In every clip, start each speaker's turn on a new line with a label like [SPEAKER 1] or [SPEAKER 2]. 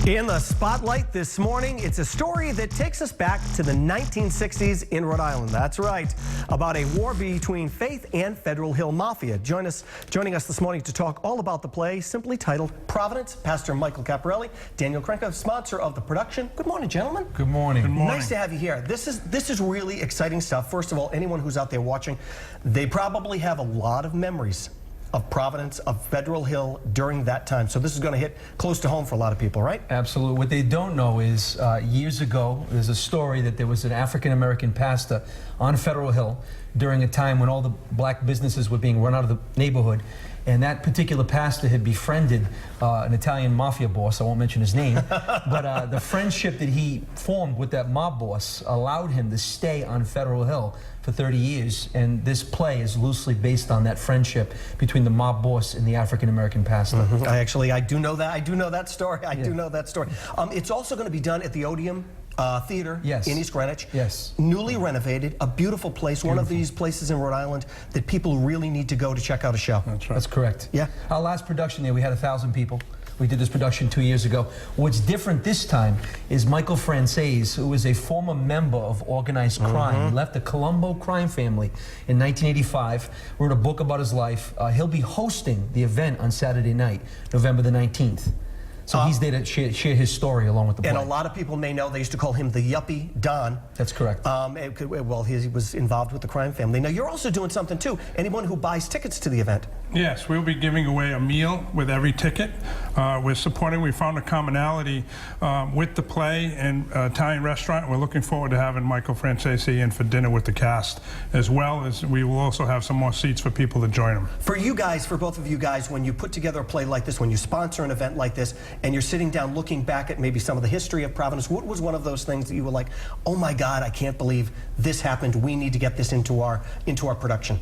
[SPEAKER 1] In the spotlight this morning, it's a story that takes us back to the 1960s in Rhode Island. That's right, about a war between Faith and Federal Hill Mafia. Joining us this morning to talk all about the play, simply titled Providence, Pastor Michael Caparelli, Daniel Krenka, sponsor of the production. Good morning, gentlemen.
[SPEAKER 2] Good morning. Good morning.
[SPEAKER 1] Nice to have you here. This is really exciting stuff. First of all, anyone who's out there watching, they probably have a lot of memories of Providence, of Federal Hill during that time. So this is going to hit close to home for a lot of people, right?
[SPEAKER 2] Absolutely. What they don't know is years ago, there's a story that there was an African-American pastor on Federal Hill during a time when all the black businesses were being run out of the neighborhood. And that particular pastor had befriended an Italian mafia boss. I won't mention his name. But the friendship that he formed with that mob boss allowed him to stay on Federal Hill for 30 years. And this play is loosely based on that friendship between the mob boss and the African-American pastor.
[SPEAKER 1] Mm-hmm. I do know that. I do know that story. I do know that story. It's also going to be done at the Odeum Theater in East Greenwich.
[SPEAKER 2] Yes.
[SPEAKER 1] Newly renovated, a beautiful place, one of these places in Rhode Island that people really need to go to check out a show.
[SPEAKER 2] That's right. That's correct.
[SPEAKER 1] Yeah.
[SPEAKER 2] Our last production there, we had 1,000 people. We did this production 2 years ago. What's different this time is Michael Franzese, who is a former member of organized crime. He left the Colombo crime family in 1985, wrote a book about his life. He'll be hosting the event on Saturday night, November the 19th. So he's there to share his story along with the play.
[SPEAKER 1] And a lot of people may know they used to call him the Yuppie Don.
[SPEAKER 2] That's correct.
[SPEAKER 1] Well, he was involved with the crime family. Now, you're also doing something, too. Anyone who buys tickets to the event.
[SPEAKER 3] Yes, we'll be giving away a meal with every ticket. We're supporting, we found a commonality with the play and Italian restaurant. We're looking forward to having Michael Franzese in for dinner with the cast, as well as we will also have some more seats for people to join him.
[SPEAKER 1] For you guys, for both of you guys, when you put together a play like this, when you sponsor an event like this, and you're sitting down looking back at maybe some of the history of Providence, what was one of those things that you were like, oh my God, I can't believe this happened, we need to get this into our production?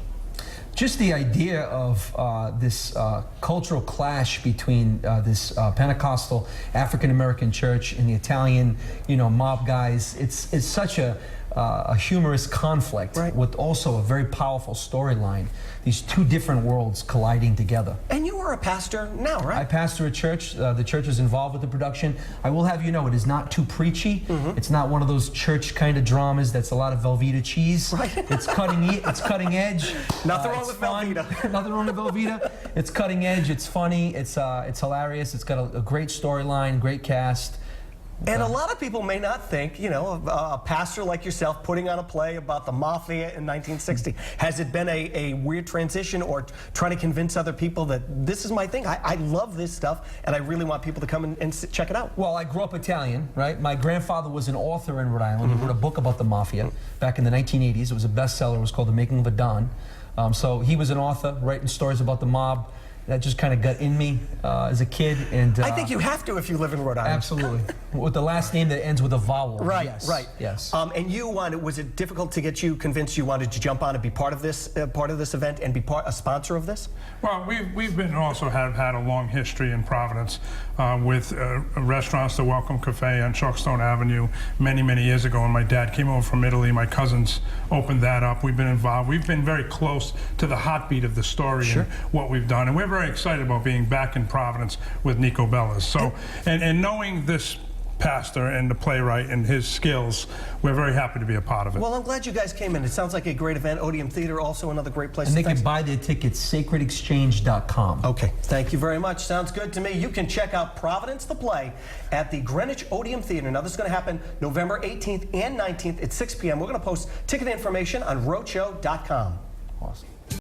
[SPEAKER 2] Just the idea of this cultural clash between this Pentecostal African-American church and the Italian, mob guys. It's such a humorous conflict with also a very powerful storyline. These two different worlds colliding together.
[SPEAKER 1] And you are a pastor now, right?
[SPEAKER 2] I pastor a church. The church is involved with the production. I will have you know, it is not too preachy. It's not one of those church kind of dramas that's a lot of Velveeta cheese.
[SPEAKER 1] Right.
[SPEAKER 2] It's cutting edge.
[SPEAKER 1] Nothing wrong with Velveeta.
[SPEAKER 2] Nothing wrong with Velveeta. It's cutting edge. It's funny. It's hilarious. It's got a great storyline, great cast.
[SPEAKER 1] And a lot of people may not think, a pastor like yourself putting on a play about the mafia in 1960. Has it been a weird transition, or trying to convince other people that this is my thing? I love this stuff, and I really want people to come and check it out.
[SPEAKER 2] Well, I grew up Italian, right? My grandfather was an author in Rhode Island. He wrote a book about the mafia back in the 1980s. It was a bestseller. It was called The Making of a Don. So he was an author, writing stories about the mob. That just kind of got in me as a kid. And
[SPEAKER 1] I think you have to if you live in Rhode Island.
[SPEAKER 2] Absolutely. With the last name that ends with a vowel.
[SPEAKER 1] Right,
[SPEAKER 2] yes.
[SPEAKER 1] right.
[SPEAKER 2] Yes.
[SPEAKER 1] And was it difficult to get you convinced you wanted to jump on and be part of this event and be a sponsor of this?
[SPEAKER 3] Well, we've have had a long history in Providence with restaurants, the Welcome Cafe on Chalkstone Avenue many, many years ago. When my dad came over from Italy, my cousins opened that up. We've been involved. We've been very close to the heartbeat of the story and what we've done. And we're very excited about being back in Providence with Nico Bellas. So, and knowing this pastor and the playwright and his skills, we're very happy to be a part of it.
[SPEAKER 1] Well, I'm glad you guys came in. It sounds like a great event. Odeum Theater, also another great place.
[SPEAKER 2] And they can buy their tickets, sacredexchange.com.
[SPEAKER 1] Okay, thank you very much. Sounds good to me. You can check out Providence the Play at the Greenwich Odeum Theater. Now, this is going to happen November 18th and 19th at 6 p.m. We're going to post ticket information on roadshow.com.
[SPEAKER 2] Awesome.